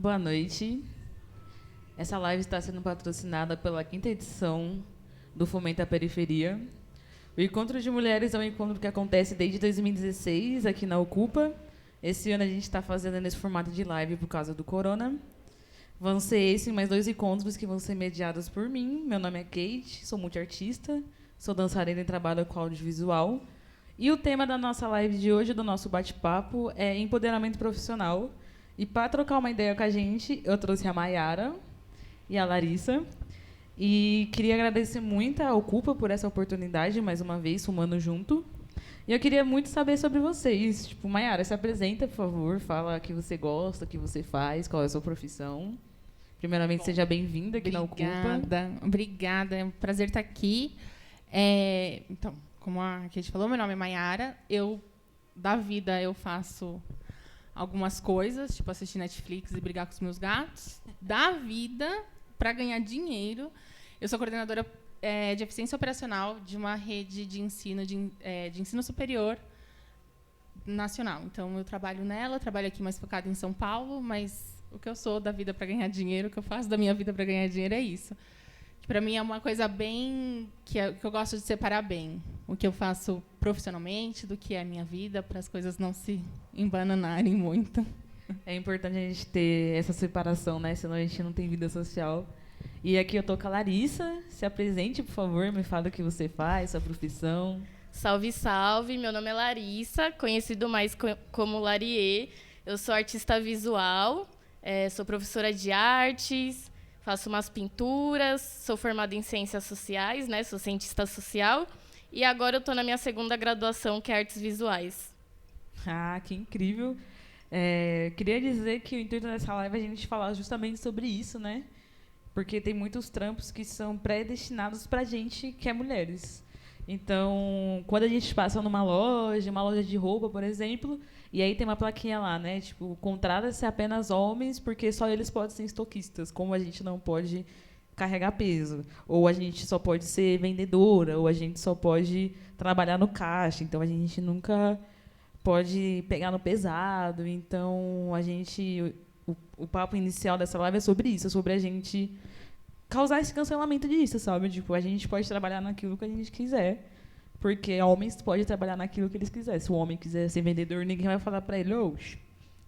Boa noite. Essa live está sendo patrocinada pela 5ª edição do Fomento à Periferia. O Encontro de Mulheres é um encontro que acontece desde 2016 aqui na Ocupa. Esse ano a gente está fazendo nesse formato de live por causa do corona. Vão ser esse e mais 2 encontros que vão ser mediados por mim. Meu nome é Kate, sou multiartista, sou dançarina e trabalho com audiovisual. E o tema da nossa live de hoje, do nosso bate-papo, é empoderamento profissional. E para trocar uma ideia com a gente, eu trouxe a Mayara e a Larissa. E queria agradecer muito a Ocupa por essa oportunidade, mais uma vez, fumando junto. E eu queria muito saber sobre vocês. Tipo, Mayara, se apresenta, por favor. Fala o que você gosta, o que você faz, qual é a sua profissão. Primeiramente, seja bem-vinda aqui na Ocupa. Obrigada. É um prazer estar aqui. Então, como a Kate falou, meu nome é Mayara. Da vida, eu faço algumas coisas, tipo assistir Netflix e brigar com os meus gatos. Da vida, para ganhar dinheiro, eu sou coordenadora de eficiência operacional de uma rede de ensino superior nacional. Então, eu trabalho nela, trabalho aqui mais focada em São Paulo, mas o que eu sou da vida para ganhar dinheiro, o que eu faço da minha vida para ganhar dinheiro é isso. Para mim é uma coisa bem que eu gosto de separar bem o que eu faço profissionalmente do que é a minha vida, para as coisas não se embananarem muito. É importante a gente ter essa separação, né? Senão a gente não tem vida social. E aqui eu tô com a Larissa. Se apresente, por favor, me fala o que você faz, sua profissão. Salve, salve! Meu nome é Larissa, conhecido mais como Larie. Eu sou artista visual, sou professora de artes, faço umas pinturas, sou formada em ciências sociais, né? Sou cientista social. E agora eu estou na minha 2ª graduação, que é artes visuais. Ah, que incrível! Queria dizer que o intuito dessa live é a gente falar justamente sobre isso, né? Porque tem muitos trampos que são predestinados para a gente que é mulheres. Então, quando a gente passa numa loja, uma loja de roupa, por exemplo, e aí tem uma plaquinha lá, né? Tipo, contrata-se apenas homens porque só eles podem ser estoquistas, como a gente não pode carregar peso. Ou a gente só pode ser vendedora, ou a gente só pode trabalhar no caixa. Então, a gente nunca pode pegar no pesado. Então, o papo inicial dessa live é sobre isso, é sobre a gente causar esse cancelamento disso, sabe? Tipo, a gente pode trabalhar naquilo que a gente quiser, porque homens podem trabalhar naquilo que eles quiserem. Se o homem quiser ser vendedor, ninguém vai falar para ele,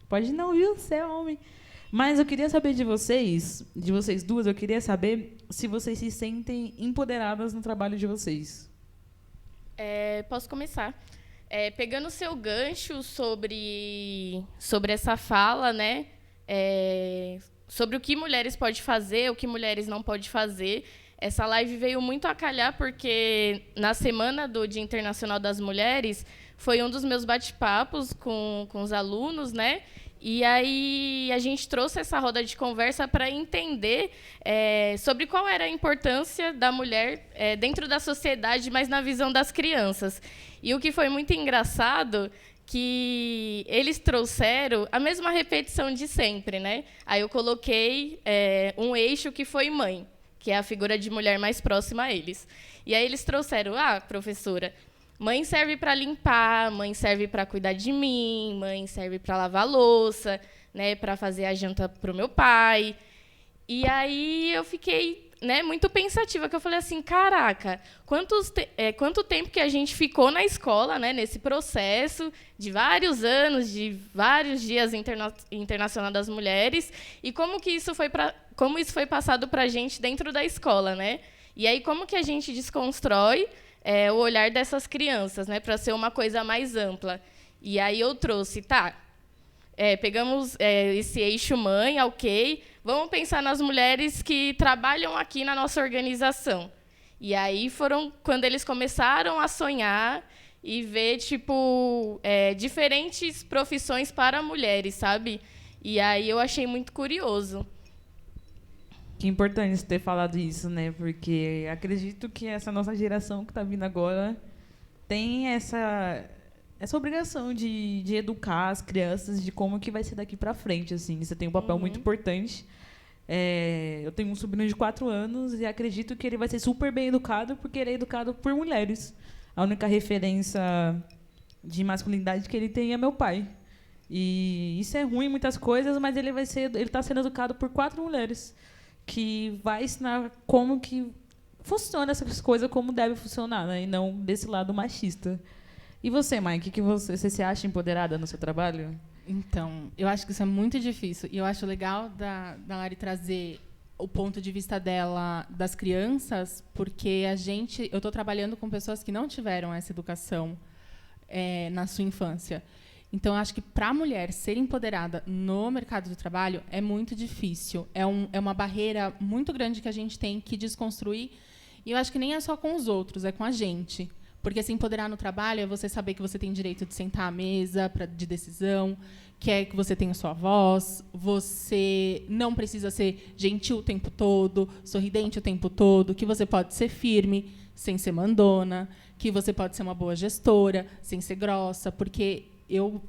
pode não, viu? Você é homem. Mas eu queria saber de vocês duas, eu queria saber se vocês se sentem empoderadas no trabalho de vocês. Posso começar? Pegando o seu gancho sobre essa fala, né? Sobre o que mulheres podem fazer, o que mulheres não podem fazer. Essa live veio muito a calhar porque, na semana do Dia Internacional das Mulheres, foi um dos meus bate-papos com os alunos, né? E aí a gente trouxe essa roda de conversa para entender sobre qual era a importância da mulher dentro da sociedade, mas na visão das crianças. E o que foi muito engraçado, que eles trouxeram a mesma repetição de sempre, né? Aí eu coloquei um eixo que foi mãe, que é a figura de mulher mais próxima a eles. E aí eles trouxeram, professora, mãe serve para limpar, mãe serve para cuidar de mim, mãe serve para lavar a louça, né, para fazer a janta para o meu pai. E aí eu fiquei, né, muito pensativa, que eu falei assim, caraca, quanto tempo que a gente ficou na escola, né, nesse processo de vários anos, de vários dias internacional das mulheres, e como isso foi passado para a gente dentro da escola, né? E aí como que a gente desconstrói o olhar dessas crianças, né, para ser uma coisa mais ampla. E aí eu trouxe, pegamos esse eixo mãe, ok, vamos pensar nas mulheres que trabalham aqui na nossa organização. E aí foram quando eles começaram a sonhar e ver diferentes profissões para mulheres, sabe? E aí eu achei muito curioso. Que importante você ter falado isso, né? Porque acredito que essa nossa geração que está vindo agora tem essa obrigação de educar as crianças de como que vai ser daqui para frente, assim. Você tem um papel muito importante. Eu tenho um sobrinho de 4 anos e acredito que ele vai ser super bem educado porque ele é educado por mulheres. A única referência de masculinidade que ele tem é meu pai. E isso é ruim em muitas coisas, mas ele está sendo educado por 4 mulheres que vai ensinar como que funciona essas coisas, como deve funcionar, né? E não desse lado machista. E você, Mike, que você se acha empoderada no seu trabalho? Então, eu acho que isso é muito difícil. E eu acho legal da Lari trazer o ponto de vista dela das crianças, porque eu estou trabalhando com pessoas que não tiveram essa educação na sua infância. Então, eu acho que para a mulher ser empoderada no mercado do trabalho é muito difícil. É uma barreira muito grande que a gente tem que desconstruir. E eu acho que nem é só com os outros, é com a gente. Porque se empoderar no trabalho é você saber que você tem direito de sentar à mesa de decisão, que você tem a sua voz, você não precisa ser gentil o tempo todo, sorridente o tempo todo, que você pode ser firme sem ser mandona, que você pode ser uma boa gestora sem ser grossa, porque eu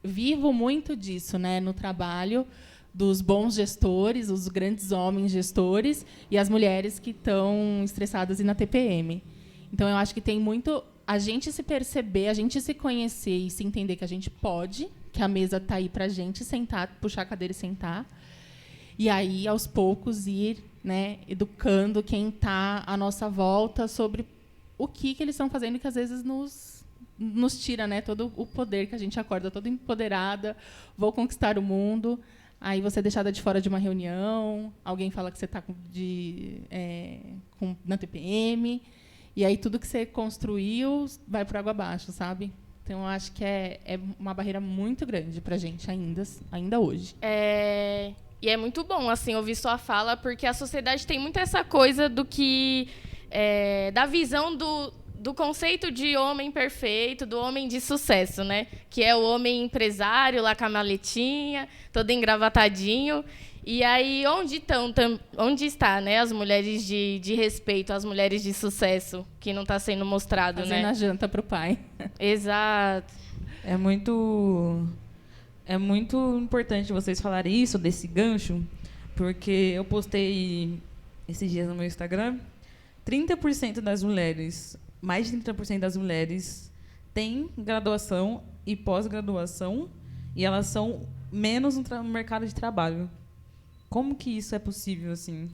vivo muito disso, né, no trabalho, dos bons gestores, os grandes homens gestores e as mulheres que estão estressadas e na TPM. Então, eu acho que tem muito a gente se perceber, a gente se conhecer e se entender que a gente pode, que a mesa está aí para a gente sentar, puxar a cadeira e sentar. E aí, aos poucos, ir, né, educando quem está à nossa volta sobre o que eles estão fazendo e que, às vezes, nos tira, né, todo o poder, que a gente acorda toda empoderada, vou conquistar o mundo. Aí você é deixada de fora de uma reunião, alguém fala que você está na TPM, e aí tudo que você construiu vai por água abaixo, sabe? Então, eu acho que é uma barreira muito grande para a gente ainda hoje. E é muito bom, assim, ouvir sua fala, porque a sociedade tem muito essa coisa do que... da visão do conceito de homem perfeito, do homem de sucesso, né? Que é o homem empresário, lá com a maletinha, todo engravatadinho. E aí, onde está, né, as mulheres de respeito, as mulheres de sucesso, que não está sendo mostrado, fazendo, né? A janta para o pai. Exato. É muito importante vocês falarem isso, desse gancho, porque eu postei esses dias no meu Instagram, 30% das mulheres, mais de 30% das mulheres têm graduação e pós-graduação, e elas são menos no mercado de trabalho. Como que isso é possível, assim?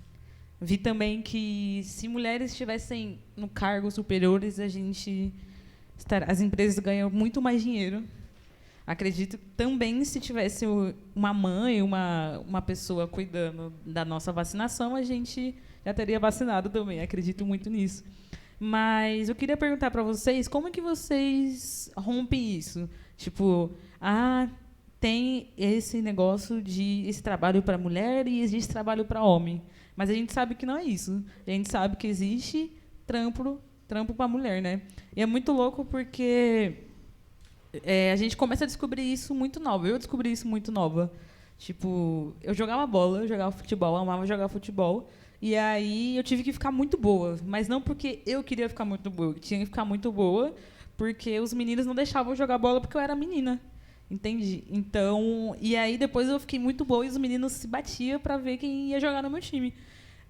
Vi também que, se mulheres estivessem no cargos superiores, as empresas ganham muito mais dinheiro. Acredito também, se tivesse uma mãe, uma pessoa cuidando da nossa vacinação, a gente já teria vacinado também. Acredito muito nisso. Mas eu queria perguntar para vocês, como é que vocês rompem isso? Tipo, tem esse negócio de esse trabalho para mulher e existe trabalho para homem. Mas a gente sabe que não é isso. A gente sabe que existe trampo para mulher, né? E é muito louco porque a gente começa a descobrir isso muito nova. Eu descobri isso muito nova. Tipo, eu jogava bola, eu jogava futebol, amava jogar futebol. E aí eu tive que ficar muito boa. Mas não porque eu queria ficar muito boa. Eu tinha que ficar muito boa porque os meninos não deixavam eu jogar bola porque eu era menina. Entendi. Então, e aí depois eu fiquei muito boa e os meninos se batiam pra ver quem ia jogar no meu time.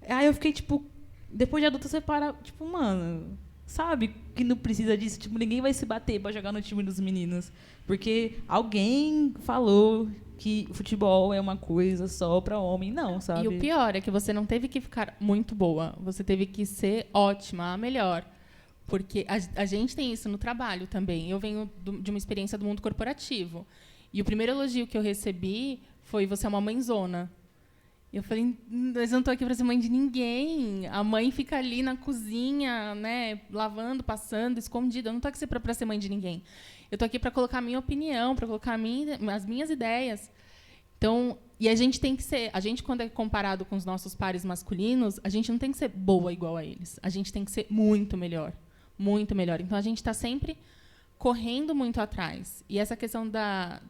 Aí eu fiquei, tipo, depois de adulta você para, tipo, mano, sabe que não precisa disso? Tipo, ninguém vai se bater pra jogar no time dos meninos. Porque alguém falou que futebol é uma coisa só pra homem. Não, sabe? E o pior é que você não teve que ficar muito boa. Você teve que ser ótima, a melhor. Porque a gente tem isso no trabalho também. Eu venho de uma experiência do mundo corporativo. E o primeiro elogio que eu recebi foi: você é uma mãezona. Eu falei: mas eu não estou aqui para ser mãe de ninguém. A mãe fica ali na cozinha, né, lavando, passando, escondida. Eu não estou aqui para ser mãe de ninguém. Eu estou aqui para colocar a minha opinião, para colocar as minhas ideias. Então, e a gente tem que ser... A gente, quando é comparado com os nossos pares masculinos, a gente não tem que ser boa igual a eles. A gente tem que ser muito melhor. Muito melhor. Então, a gente está sempre correndo muito atrás. E essa questão da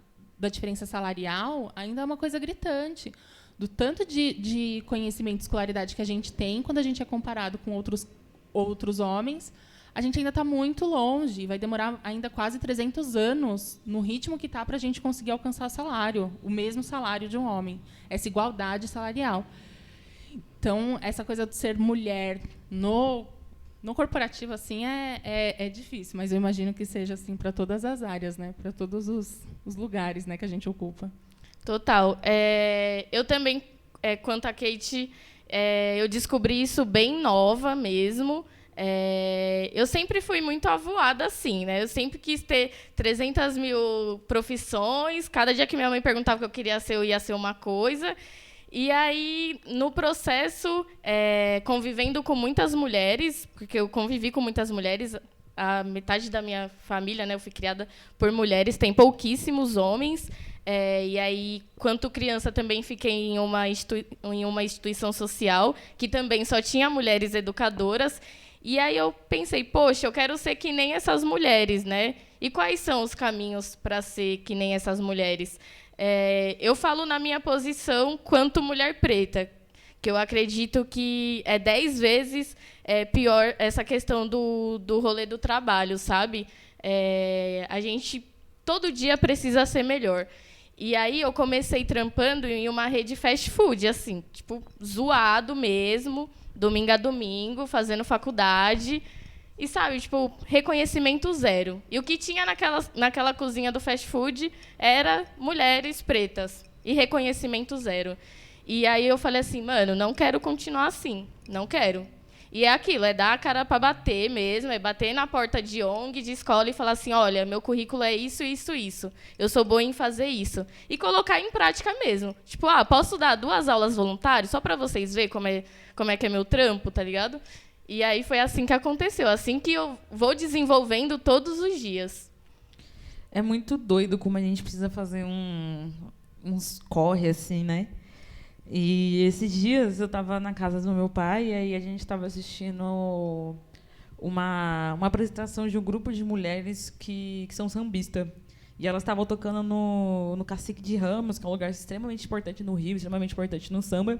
diferença salarial ainda é uma coisa gritante. Do tanto de conhecimento e escolaridade que a gente tem, quando a gente é comparado com outros homens, a gente ainda está muito longe. Vai demorar ainda quase 300 anos, no ritmo que está, para a gente conseguir alcançar o mesmo salário de um homem. Essa igualdade salarial. Então, essa coisa de ser mulher No corporativo, assim, é difícil, mas eu imagino que seja assim para todas as áreas, né? Para todos os lugares, né, que a gente ocupa. Total. Eu também, quanto a Kate, eu descobri isso bem nova mesmo. Eu sempre fui muito avoada assim, né? Eu sempre quis ter 300 mil profissões. Cada dia que minha mãe perguntava o que eu queria ser, eu ia ser uma coisa. E aí, no processo, convivendo com muitas mulheres, porque eu convivi com muitas mulheres, a metade da minha família, né, eu fui criada por mulheres, tem pouquíssimos homens. E aí, quanto criança, também fiquei em uma instituição social que também só tinha mulheres educadoras. E aí eu pensei, poxa, eu quero ser que nem essas mulheres, né? E quais são os caminhos para ser que nem essas mulheres? Eu falo na minha posição quanto mulher preta, que eu acredito que é 10 vezes pior essa questão do rolê do trabalho, sabe? A gente todo dia precisa ser melhor. E aí eu comecei trampando em uma rede fast food, assim, tipo, zoado mesmo, domingo a domingo, fazendo faculdade. E, sabe, tipo, reconhecimento zero. E o que tinha naquela cozinha do fast food era mulheres pretas. E reconhecimento zero. E aí eu falei assim, mano, não quero continuar assim. Não quero. E é aquilo, é dar a cara para bater mesmo, é bater na porta de ONG, de escola e falar assim, olha, meu currículo é isso, isso, isso. Eu sou boa em fazer isso. E colocar em prática mesmo. Tipo, posso dar 2 aulas voluntárias só para vocês verem como é que é meu trampo, tá ligado? E aí foi assim que aconteceu, assim que eu vou desenvolvendo todos os dias. É muito doido como a gente precisa fazer uns corre, assim, né? E esses dias eu estava na casa do meu pai e aí a gente estava assistindo uma apresentação de um grupo de mulheres que são sambistas. E elas estavam tocando no Cacique de Ramos, que é um lugar extremamente importante no Rio, extremamente importante no samba.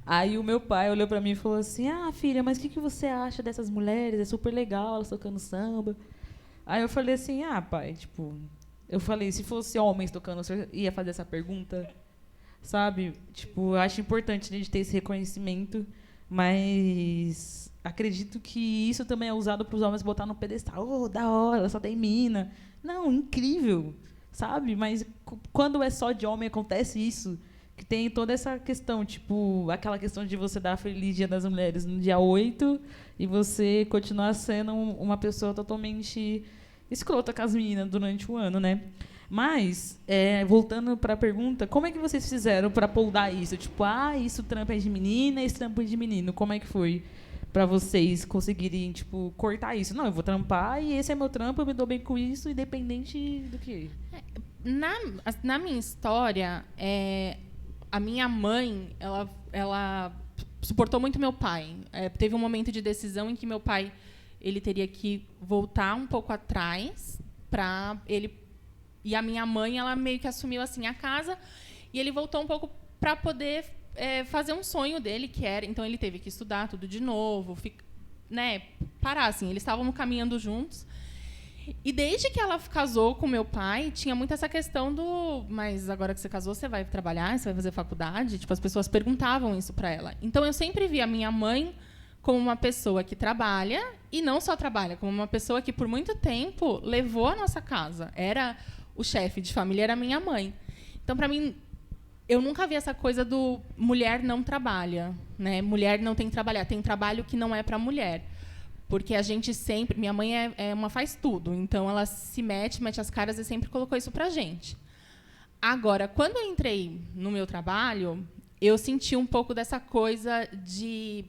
Aí o meu pai olhou para mim e falou assim, filha, mas o que você acha dessas mulheres? É super legal elas tocando samba. Aí eu falei assim, pai, tipo... Eu falei, se fosse homens tocando, você ia fazer essa pergunta? Sabe? Tipo, eu acho importante a gente ter esse reconhecimento, mas acredito que isso também é usado para os homens botar no pedestal. Da hora, só tem mina. Não, incrível, sabe? Mas quando é só de homem acontece isso, que tem toda essa questão, tipo, aquela questão de você dar Feliz Dia das Mulheres no dia 8 e você continuar sendo uma pessoa totalmente escrota com as meninas durante o ano, né? Mas, voltando para a pergunta, como é que vocês fizeram para poldar isso? Tipo, isso trampo é de menina, esse trampo é de menino. Como é que foi para vocês conseguirem, tipo, cortar isso? Não, eu vou trampar e esse é meu trampo, eu me dou bem com isso, independente do que. Na minha história, a minha mãe, ela suportou muito meu pai. Teve um momento de decisão em que meu pai ele teria que voltar um pouco atrás para ele. E a minha mãe, ela meio que assumiu assim a casa e ele voltou um pouco para poder fazer um sonho dele, que era... Então, ele teve que estudar tudo de novo, parar, assim. Eles estavam caminhando juntos. E desde que ela casou com meu pai, tinha muito essa questão do... Mas agora que você casou, você vai trabalhar? Você vai fazer faculdade? Tipo, as pessoas perguntavam isso para ela. Então, eu sempre vi a minha mãe como uma pessoa que trabalha, e não só trabalha, como uma pessoa que, por muito tempo, levou a nossa casa. O chefe de família era minha mãe. Então, para mim, eu nunca vi essa coisa do mulher não trabalha, né? Mulher não tem que trabalhar, tem trabalho que não é para mulher. Porque a gente sempre... Minha mãe é uma faz tudo, então ela se mete as caras e sempre colocou isso para a gente. Agora, quando eu entrei no meu trabalho, eu senti um pouco dessa coisa de...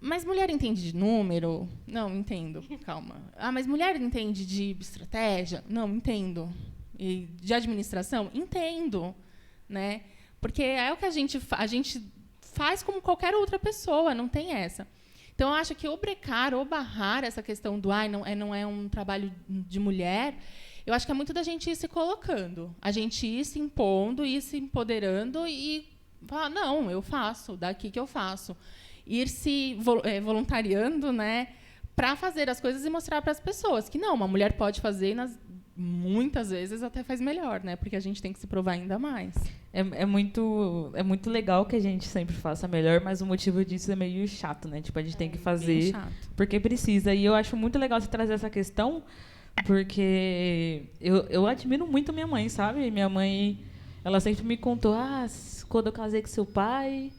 Mas mulher entende de número? Não, entendo. Calma. Mas mulher entende de estratégia? Não, entendo. E de administração? Entendo. Né? Porque é o que a gente faz como qualquer outra pessoa, não tem essa. Então, eu acho que ou brecar ou barrar essa questão do não é um trabalho de mulher, eu acho que é muito da gente ir se colocando. A gente ir se impondo, ir se empoderando e falar, não, eu faço, daqui que eu faço. Ir se voluntariando, né, para fazer as coisas e mostrar para as pessoas que não, uma mulher pode fazer muitas vezes até faz melhor, né? Porque a gente tem que se provar ainda mais. É muito legal que a gente sempre faça melhor, mas o motivo disso é meio chato, né? Tipo, a gente tem que Bem fazer chato. porque precisa. E eu acho muito legal você trazer essa questão, porque eu admiro muito minha mãe, sabe? Minha mãe, ela sempre me contou, quando eu casei com seu pai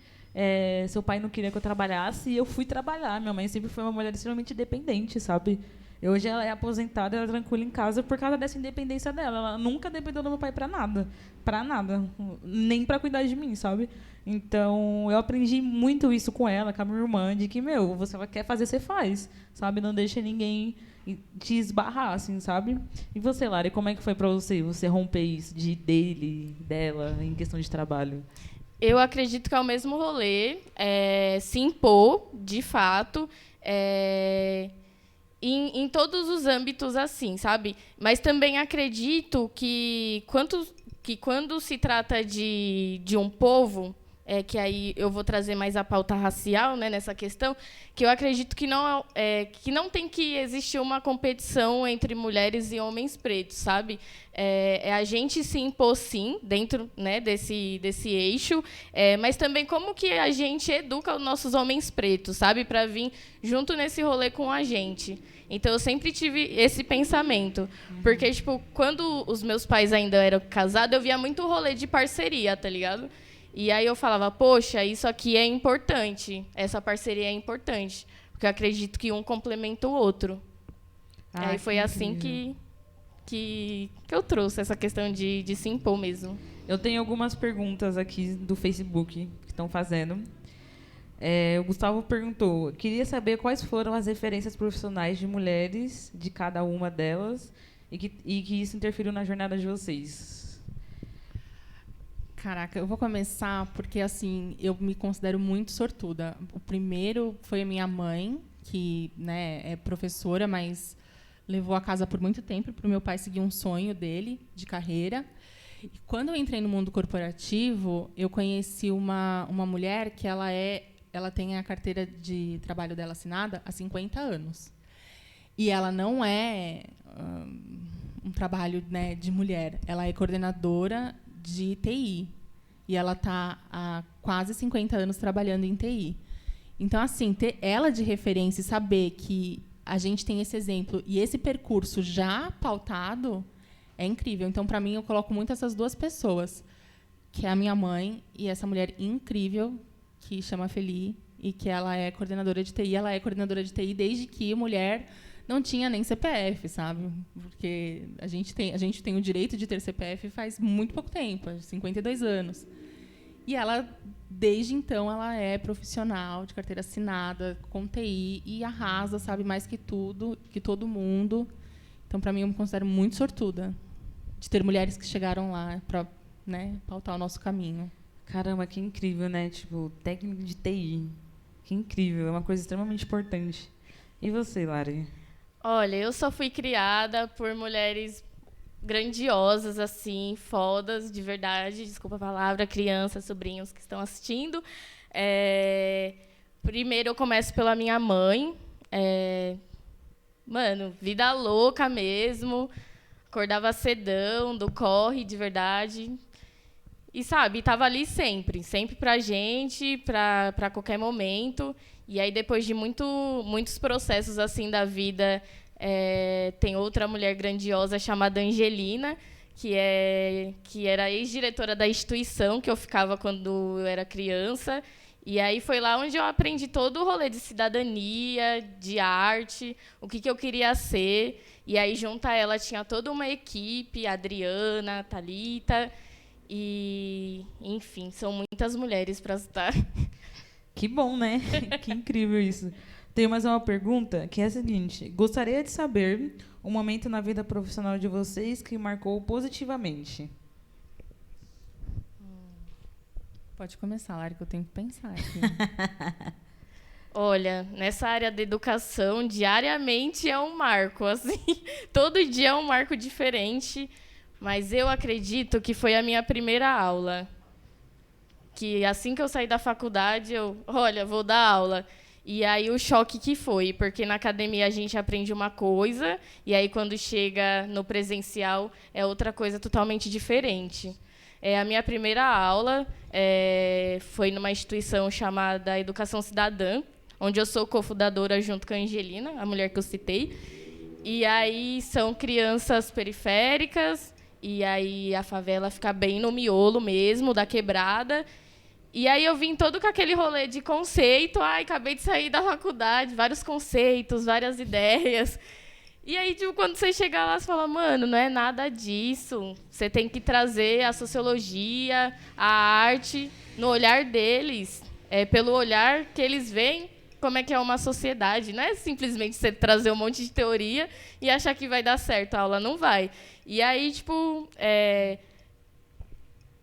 não queria que eu trabalhasse e eu fui trabalhar. Minha mãe sempre foi uma mulher extremamente independente, sabe? Hoje ela é aposentada, ela é tranquila em casa por causa dessa independência dela. Ela nunca dependeu do meu pai pra nada, nem pra cuidar de mim, sabe? Então, eu aprendi muito isso com ela, com a minha irmã, de que, você quer fazer, você faz, sabe? Não deixa ninguém te esbarrar, assim, sabe? E você, Lari, como é que foi pra você romper isso dela, em questão de trabalho? Eu acredito que é o mesmo rolê, se impor, de fato, em todos os âmbitos, assim, sabe? Mas também acredito que quando se trata de um povo, que aí eu vou trazer mais a pauta racial, né, nessa questão, que eu acredito que não tem que existir uma competição entre mulheres e homens pretos, sabe? É a gente se impor, sim, dentro, né, desse eixo, mas também como que a gente educa os nossos homens pretos, sabe? Para vir junto nesse rolê com a gente. Então, eu sempre tive esse pensamento. Porque, tipo, quando os meus pais ainda eram casados, eu via muito rolê de parceria, tá ligado? E aí eu falava, poxa, isso aqui é importante. Essa parceria é importante. Porque eu acredito que um complementa o outro. Aí foi assim que eu trouxe essa questão de se impor mesmo. Eu tenho algumas perguntas aqui do Facebook que estão fazendo. O Gustavo perguntou, queria saber quais foram as referências profissionais de mulheres, de cada uma delas, e que isso interferiu na jornada de vocês. Caraca, eu vou começar porque, assim, eu me considero muito sortuda. O primeiro foi a minha mãe, que, né, é professora, mas levou a casa por muito tempo para o meu pai seguir um sonho dele, de carreira. E quando eu entrei no mundo corporativo, eu conheci uma mulher que ela tem a carteira de trabalho dela assinada há 50 anos. E ela não é um trabalho, né, de mulher. Ela é coordenadora de TI. E ela está há quase 50 anos trabalhando em TI. Então, assim, ter ela de referência e saber que a gente tem esse exemplo e esse percurso já pautado é incrível. Então, para mim, eu coloco muito essas duas pessoas, que é a minha mãe e essa mulher incrível que chama Feli, e que ela é coordenadora de TI. Ela é coordenadora de TI desde que mulher não tinha nem CPF, sabe? Porque a gente tem o direito de ter CPF faz muito pouco tempo, 52 anos. E ela, desde então, ela é profissional de carteira assinada, com TI, e arrasa, sabe, mais que tudo, que todo mundo. Então, para mim, eu me considero muito sortuda de ter mulheres que chegaram lá para, né, pautar o nosso caminho. Caramba, que incrível, né? Tipo, técnico de TI. Que incrível, é uma coisa extremamente importante. E você, Lari? Olha, eu só fui criada por mulheres grandiosas, assim, fodas, de verdade. Desculpa a palavra, crianças, sobrinhos que estão assistindo. Primeiro, eu começo pela minha mãe. Mano, vida louca mesmo. Acordava cedão, do corre, de verdade. E, sabe, estava ali sempre pra gente, pra qualquer momento. E aí, depois de muitos processos assim da vida, tem outra mulher grandiosa chamada Angelina, que era ex-diretora da instituição que eu ficava quando eu era criança. E aí foi lá onde eu aprendi todo o rolê de cidadania, de arte, o que eu queria ser. E aí, junto a ela, tinha toda uma equipe, a Adriana, a Thalita. E, enfim, são muitas mulheres para citar. Que bom, né? Que incrível isso. Tenho mais uma pergunta, que é a seguinte. Gostaria de saber um momento na vida profissional de vocês que marcou positivamente. Pode começar, Lara, que eu tenho que pensar aqui. Olha, nessa área da educação, diariamente é um marco, assim. Todo dia é um marco diferente. Mas eu acredito que foi a minha primeira aula. Que assim que eu saí da faculdade, vou dar aula. E aí o choque que foi, porque na academia a gente aprende uma coisa, e aí quando chega no presencial é outra coisa totalmente diferente. A minha primeira aula foi numa instituição chamada Educação Cidadã, onde eu sou cofundadora junto com a Angelina, a mulher que eu citei. E aí são crianças periféricas, e aí a favela fica bem no miolo mesmo, da quebrada. E aí eu vim todo com aquele rolê de conceito. Acabei de sair da faculdade, vários conceitos, várias ideias. E aí, tipo, quando você chega lá, você fala, mano, não é nada disso. Você tem que trazer a sociologia, a arte, no olhar deles. Pelo olhar que eles veem como é que é uma sociedade. Não é simplesmente você trazer um monte de teoria e achar que vai dar certo. A aula não vai. E aí, tipo,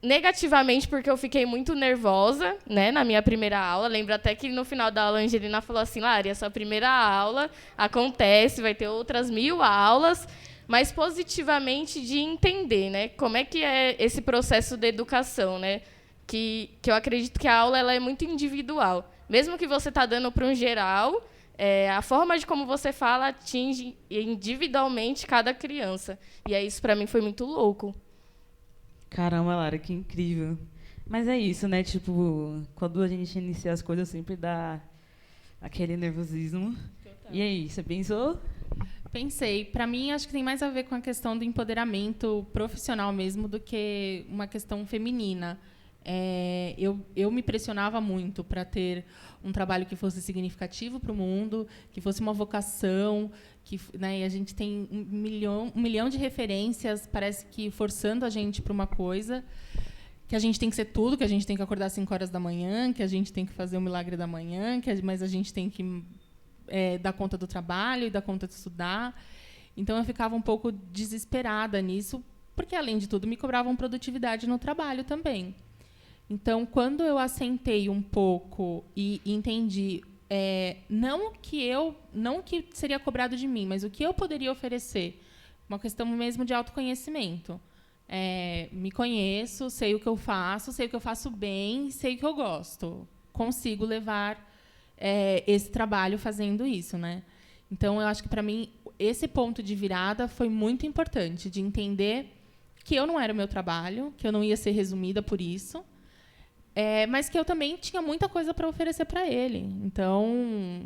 negativamente, porque eu fiquei muito nervosa, né, na minha primeira aula. Lembro até que no final da aula a Angelina falou assim, Lari, a sua primeira aula acontece, vai ter outras 1000 aulas, mas positivamente de entender, né, como é que é esse processo de educação, né, que eu acredito que a aula ela é muito individual. Mesmo que você está dando para um geral, a forma de como você fala atinge individualmente cada criança. E aí isso, para mim, foi muito louco. Caramba, Lara, que incrível. Mas é isso, né? Tipo, quando a gente inicia as coisas, sempre dá aquele nervosismo. Total. E aí, você pensou? Pensei. Para mim, acho que tem mais a ver com a questão do empoderamento profissional mesmo do que uma questão feminina. Eu me pressionava muito para ter um trabalho que fosse significativo para o mundo, que fosse uma vocação, né, e a gente tem um milhão de referências, parece que forçando a gente para uma coisa, que a gente tem que ser tudo, que a gente tem que acordar às 5 horas da manhã, que a gente tem que fazer o milagre da manhã, mas a gente tem que dar conta do trabalho e dar conta de estudar. Então, eu ficava um pouco desesperada nisso, porque, além de tudo, me cobravam produtividade no trabalho também. Então, quando eu assentei um pouco e entendi, não que seria cobrado de mim, mas o que eu poderia oferecer, uma questão mesmo de autoconhecimento. Me conheço, sei o que eu faço bem, sei o que eu gosto. Consigo levar esse trabalho fazendo isso, né? Então, eu acho que, para mim, esse ponto de virada foi muito importante, de entender que eu não era o meu trabalho, que eu não ia ser resumida por isso, mas que eu também tinha muita coisa para oferecer para ele. Então,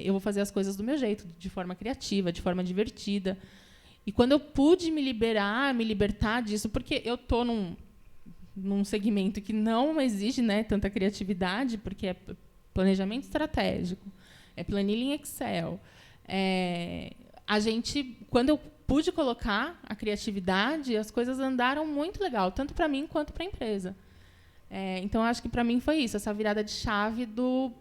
eu vou fazer as coisas do meu jeito, de forma criativa, de forma divertida. E quando eu pude me libertar disso, porque eu estou num segmento que não exige, né, tanta criatividade, porque é planejamento estratégico, é planilha em Excel. Quando eu pude colocar a criatividade, as coisas andaram muito legal, tanto para mim quanto para a empresa. Então, acho que, para mim, foi isso, essa virada de chave do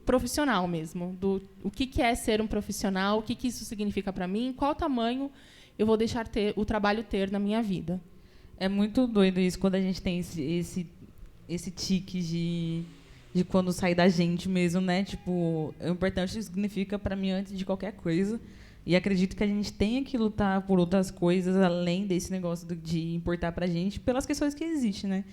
profissional mesmo, do o que é ser um profissional, o que isso significa para mim, qual tamanho eu vou deixar o trabalho ter na minha vida. É muito doido isso, quando a gente tem esse tique de quando sai da gente mesmo, né? Tipo, o importante significa para mim antes de qualquer coisa. E acredito que a gente tenha que lutar por outras coisas além desse negócio de importar pra gente, pelas questões que existem, né?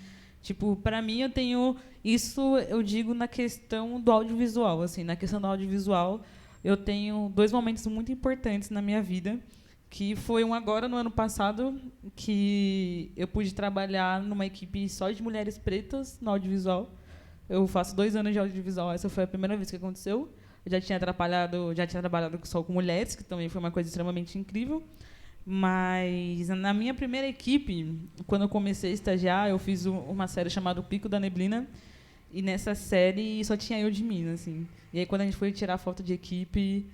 Tipo, para mim, eu tenho isso, eu digo, na questão do audiovisual. Assim, na questão do audiovisual, eu tenho 2 momentos muito importantes na minha vida, que foi um agora, no ano passado, que eu pude trabalhar numa equipe só de mulheres pretas no audiovisual. Eu faço 2 anos de audiovisual, essa foi a primeira vez que aconteceu. Eu já tinha trabalhado só com mulheres, que também foi uma coisa extremamente incrível. Mas, na minha primeira equipe, quando eu comecei a estagiar, eu fiz uma série chamada O Pico da Neblina. E nessa série só tinha eu de mim, assim. E aí, quando a gente foi tirar foto de equipe,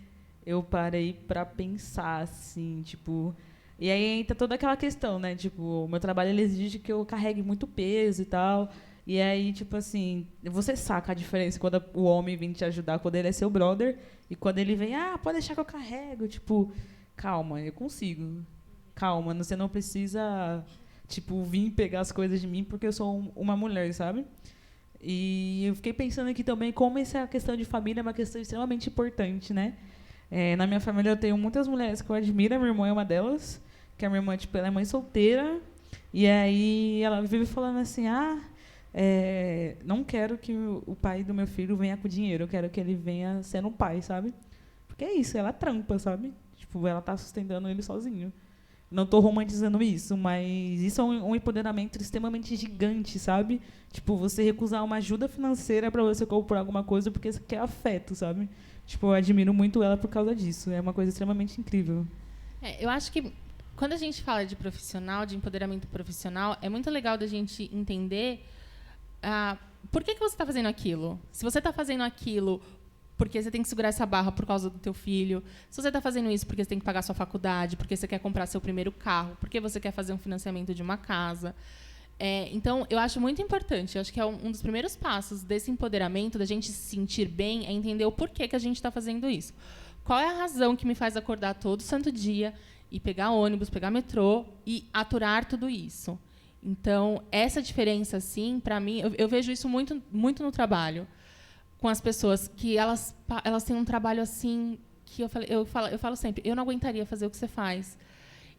eu parei para pensar, assim, tipo... E aí entra toda aquela questão, né? Tipo, o meu trabalho ele exige que eu carregue muito peso e tal. E aí, tipo assim, você saca a diferença quando o homem vem te ajudar, quando ele é seu brother, e quando ele vem, pode deixar que eu carrego, tipo... Calma, eu consigo. Calma, você não precisa, tipo, vir pegar as coisas de mim porque eu sou uma mulher, sabe? E eu fiquei pensando aqui também como essa questão de família é uma questão extremamente importante, né? Na minha família eu tenho muitas mulheres que eu admiro, a minha irmã é uma delas, que a minha irmã, tipo, ela é mãe solteira, e aí ela vive falando assim, não quero que o pai do meu filho venha com dinheiro, eu quero que ele venha sendo um pai, sabe? Porque é isso, ela trampa, sabe? Tipo, ela tá sustentando ele sozinho. Não estou romantizando isso, mas isso é um empoderamento extremamente gigante, sabe? Tipo, você recusar uma ajuda financeira para você comprar alguma coisa porque você quer afeto, sabe? Tipo, eu admiro muito ela por causa disso. É uma coisa extremamente incrível. Eu acho que quando a gente fala de profissional, de empoderamento profissional, é muito legal da gente entender por que você está fazendo aquilo. Se você está fazendo aquilo porque você tem que segurar essa barra por causa do teu filho, se você está fazendo isso porque você tem que pagar sua faculdade, porque você quer comprar seu primeiro carro, porque você quer fazer um financiamento de uma casa. Então, eu acho muito importante, eu acho que é um dos primeiros passos desse empoderamento, da gente se sentir bem, é entender o porquê que a gente está fazendo isso. Qual é a razão que me faz acordar todo santo dia e pegar ônibus, pegar metrô e aturar tudo isso? Então, essa diferença, assim, para mim, eu vejo isso muito, muito no trabalho, com as pessoas que elas têm um trabalho assim que eu falo sempre, eu não aguentaria fazer o que você faz.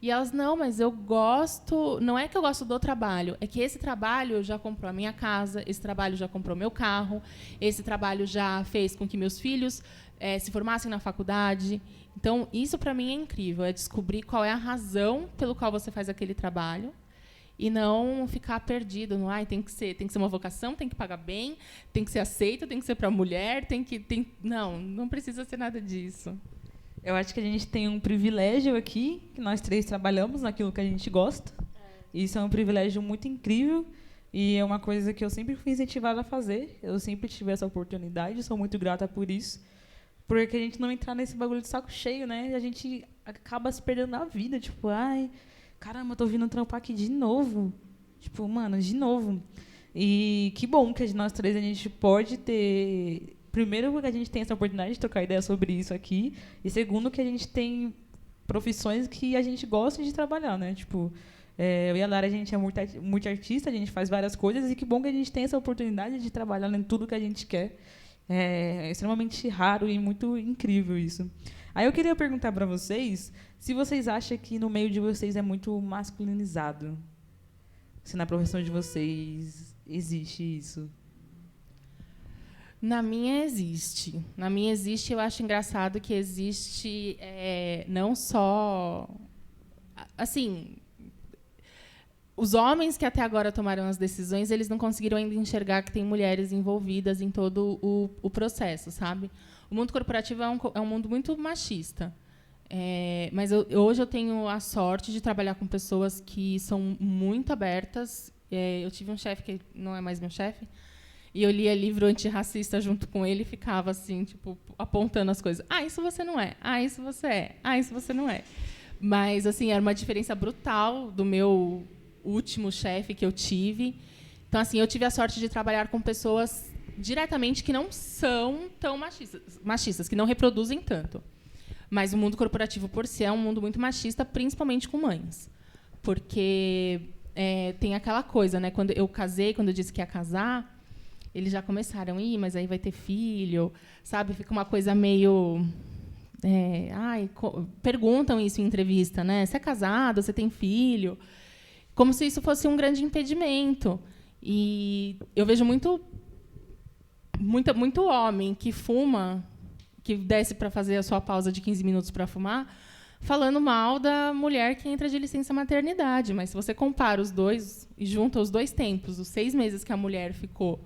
E elas, não, mas eu gosto, não é que eu gosto do trabalho, é que esse trabalho já comprou a minha casa, esse trabalho já comprou meu carro, esse trabalho já fez com que meus filhos se formassem na faculdade. Então, isso para mim é incrível, é descobrir qual é a razão pelo qual você faz aquele trabalho. E não ficar perdido no tem que ser uma vocação, tem que pagar bem, tem que ser aceito, tem que ser para mulher, não precisa ser nada disso. Eu acho que a gente tem um privilégio aqui, que nós três trabalhamos naquilo que a gente gosta. Isso é um privilégio muito incrível e é uma coisa que eu sempre fui incentivada a fazer. Eu sempre tive essa oportunidade, sou muito grata por isso. Porque a gente não entrar nesse bagulho de saco cheio, né? A gente acaba se perdendo na vida, tipo, caramba, eu tô vindo trampar aqui de novo. Tipo, mano, de novo. E que bom que nós três a gente pode ter... Primeiro, que a gente tem essa oportunidade de trocar ideia sobre isso aqui. E segundo, que a gente tem profissões que a gente gosta de trabalhar, né? Tipo, eu e a Lara, a gente é muito artista, a gente faz várias coisas. E que bom que a gente tem essa oportunidade de trabalhar em tudo que a gente quer. É extremamente raro e muito incrível isso. Aí eu queria perguntar para vocês se vocês acham que no meio de vocês é muito masculinizado. Se na profissão de vocês existe isso. Na minha existe. Na minha existe, eu acho engraçado que existe não só... Assim, os homens que até agora tomaram as decisões, eles não conseguiram ainda enxergar que tem mulheres envolvidas em todo o processo, sabe? O mundo corporativo é um mundo muito machista. Mas hoje eu tenho a sorte de trabalhar com pessoas que são muito abertas. Eu tive um chefe que não é mais meu chefe, e eu lia livro antirracista junto com ele e ficava assim, tipo, apontando as coisas. Isso você não é. Isso você é. Isso você não é. Mas assim, era uma diferença brutal do meu último chefe que eu tive. Então, assim, eu tive a sorte de trabalhar com pessoas diretamente que não são tão machistas, que não reproduzem tanto. Mas o mundo corporativo, por si, é um mundo muito machista, principalmente com mães. Porque tem aquela coisa, né? Quando eu casei, quando eu disse que ia casar, eles já começaram, mas aí vai ter filho, sabe? Fica uma coisa meio... perguntam isso em entrevista, né? Você é casado, você tem filho? Como se isso fosse um grande impedimento. E eu vejo muito homem que fuma, que desce para fazer a sua pausa de 15 minutos para fumar, falando mal da mulher que entra de licença maternidade. Mas se você compara os dois e junta os dois tempos, os 6 meses que a mulher ficou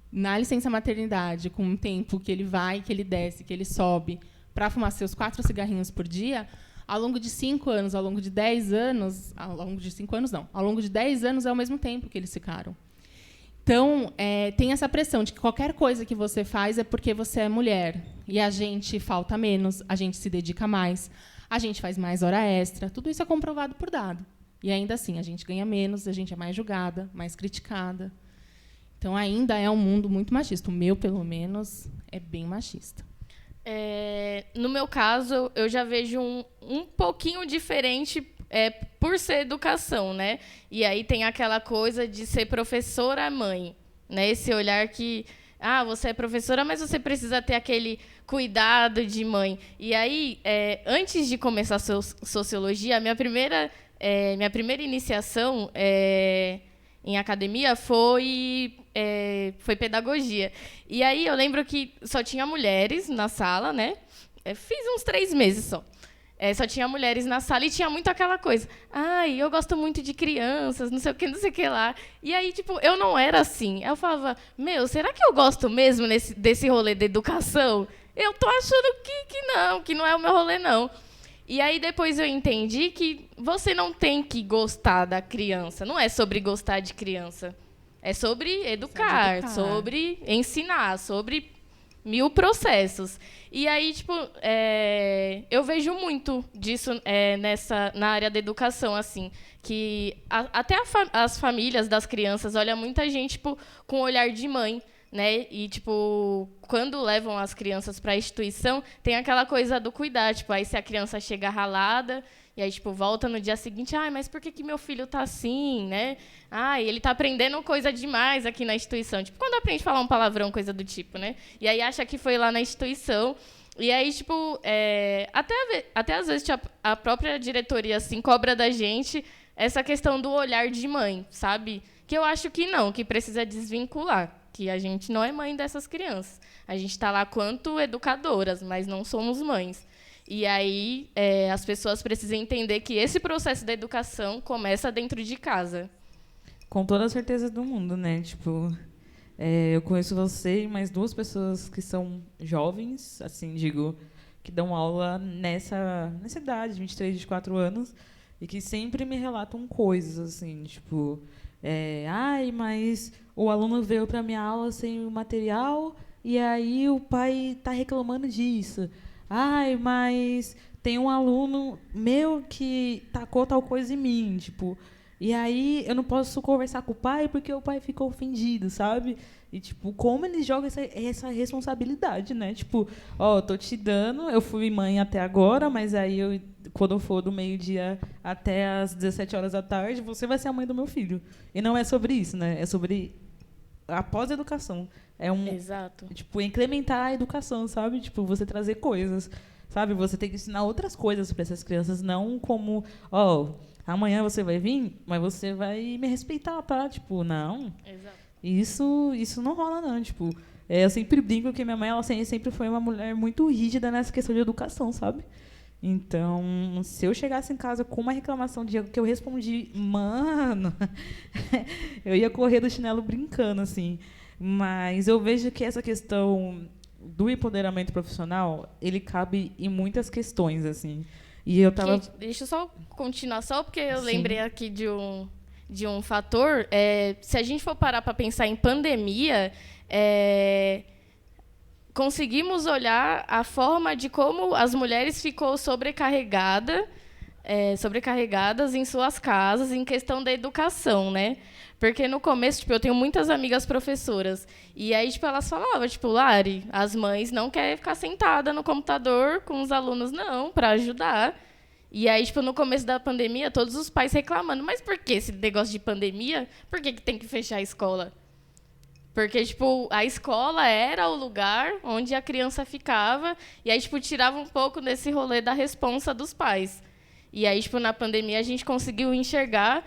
na licença maternidade, com um tempo que ele vai, que ele desce, que ele sobe, para fumar seus 4 cigarrinhos por dia, ao longo de 5 anos, ao longo de 10 anos... Ao longo de 5 anos, não. Ao longo de 10 anos é o mesmo tempo que eles ficaram. Então, tem essa pressão de que qualquer coisa que você faz é porque você é mulher. E a gente falta menos, a gente se dedica mais, a gente faz mais hora extra. Tudo isso é comprovado por dado. E, ainda assim, a gente ganha menos, a gente é mais julgada, mais criticada. Então, ainda é um mundo muito machista. O meu, pelo menos, é bem machista. No meu caso, eu já vejo um pouquinho diferente por ser educação, né? E aí tem aquela coisa de ser professora-mãe, né? Esse olhar que, você é professora, mas você precisa ter aquele cuidado de mãe. E aí, antes de começar a sociologia, minha primeira iniciação, em academia foi pedagogia. E aí eu lembro que só tinha mulheres na sala, né? Fiz uns 3 meses só. Só tinha mulheres na sala e tinha muito aquela coisa. Ai, eu gosto muito de crianças, não sei o que lá. E aí, tipo, eu não era assim. Eu falava, será que eu gosto mesmo desse rolê da educação? Eu tô achando que não é o meu rolê, não. E aí depois eu entendi que você não tem que gostar da criança. Não é sobre gostar de criança. É sobre educar, sobre ensinar, sobre 1000 processos. E aí, tipo, eu vejo muito disso na área da educação, assim, que até as famílias das crianças olham muita gente, tipo, com olhar de mãe, né? E, tipo, quando levam as crianças para a instituição, tem aquela coisa do cuidar, tipo, aí se a criança chega ralada, e aí, tipo, volta no dia seguinte, mas por que meu filho tá assim, né? Ele tá aprendendo coisa demais aqui na instituição. Tipo, quando aprende a falar um palavrão, coisa do tipo, né? E aí acha que foi lá na instituição. E aí, tipo, até às vezes a própria diretoria, assim, cobra da gente essa questão do olhar de mãe, sabe? Que eu acho que não, que precisa desvincular. Que a gente não é mãe dessas crianças. A gente está lá quanto educadoras, mas não somos mães. E aí as pessoas precisam entender que esse processo da educação começa dentro de casa. Com toda a certeza do mundo, né? Tipo, eu conheço você e mais 2 pessoas que são jovens, assim, digo, que dão aula nessa idade, 23, 24 anos, e que sempre me relatam coisas, assim, tipo, mas o aluno veio para minha aula sem o material e aí o pai está reclamando disso. Mas tem um aluno meu que tacou tal coisa em mim, tipo, e aí eu não posso conversar com o pai porque o pai ficou ofendido, sabe? E, tipo, como eles jogam essa responsabilidade, né? Tipo, tô te dando, eu fui mãe até agora, mas aí quando eu for do meio-dia até as 17 horas da tarde, você vai ser a mãe do meu filho. E não é sobre isso, né? É sobre a pós-educação. Exato. Tipo, incrementar a educação, sabe? Tipo, você trazer coisas, sabe? Você tem que ensinar outras coisas para essas crianças, não como, amanhã você vai vir, mas você vai me respeitar, tá? Tipo, não. Exato. Isso não rola, não. Tipo, eu sempre brinco que minha mãe, ela sempre foi uma mulher muito rígida nessa questão de educação, sabe? Então, se eu chegasse em casa com uma reclamação de algo que eu respondi, mano, eu ia correr do chinelo brincando, assim. Mas eu vejo que essa questão do empoderamento profissional, ele cabe em muitas questões, assim. E eu tava... Deixa eu só continuar, só porque eu Sim. lembrei aqui de um fator. Se a gente for parar para pensar em pandemia, conseguimos olhar a forma de como as mulheres ficou sobrecarregadas em suas casas em questão da educação, né? Porque no começo, tipo, eu tenho muitas amigas professoras e aí, tipo, elas falavam, tipo, Lari, as mães não querem ficar sentada no computador com os alunos, não, para ajudar. E aí, tipo, no começo da pandemia, todos os pais reclamando, mas por que esse negócio de pandemia? Por que tem que fechar a escola? Porque, tipo, a escola era o lugar onde a criança ficava e aí, tipo, tirava um pouco desse rolê da responsa dos pais. E aí, tipo, na pandemia, a gente conseguiu enxergar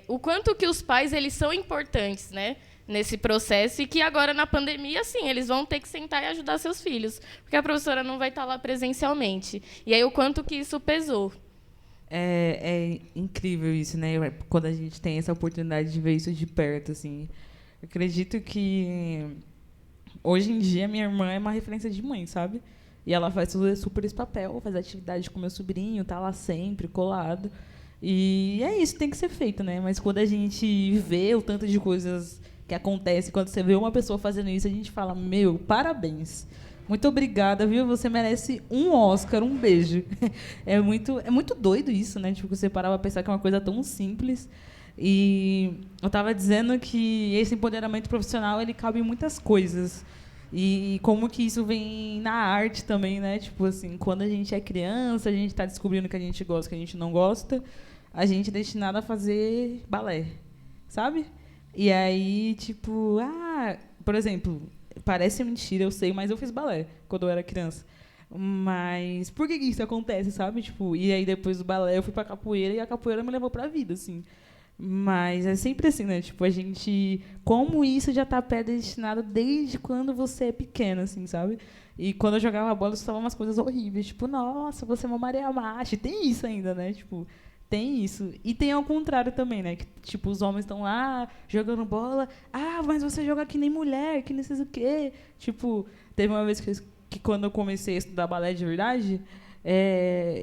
o quanto que os pais eles são importantes, né, nesse processo, e que agora, na pandemia, sim, eles vão ter que sentar e ajudar seus filhos, porque a professora não vai estar lá presencialmente. E aí, o quanto que isso pesou. É incrível isso, né? Quando a gente tem essa oportunidade de ver isso de perto, assim. Eu acredito que hoje em dia minha irmã é uma referência de mãe, sabe? E ela faz super esse papel, faz atividade com meu sobrinho, tá lá sempre, colado. E é isso, tem que ser feito, né? Mas quando a gente vê o tanto de coisas que acontecem, quando você vê uma pessoa fazendo isso, a gente fala, parabéns. Muito obrigada, viu? Você merece um Oscar, um beijo. É muito doido isso, né? Tipo, você parar pra pensar que é uma coisa tão simples. E eu estava dizendo que esse empoderamento profissional, ele cabe em muitas coisas. E como que isso vem na arte também, né? Tipo assim, quando a gente é criança, a gente está descobrindo o que a gente gosta, o que a gente não gosta, a gente é destinado a fazer balé, sabe? E aí, tipo, por exemplo, parece mentira, eu sei, mas eu fiz balé quando eu era criança. Mas por que isso acontece, sabe? Tipo, e aí depois do balé eu fui pra capoeira e a capoeira me levou pra vida, assim. Mas é sempre assim, né? Tipo, a gente... Como isso já tá predestinado desde quando você é pequeno, assim, sabe? E quando eu jogava bola, eu escutava umas coisas horríveis. Tipo, nossa, você é uma Maria Macho. Tem isso ainda, né? Tipo, tem isso. E tem ao contrário também, né? Que, tipo, os homens estão lá jogando bola. Ah, mas você joga que nem mulher, que nem sei o quê. Tipo, teve uma vez que quando eu comecei a estudar balé de verdade...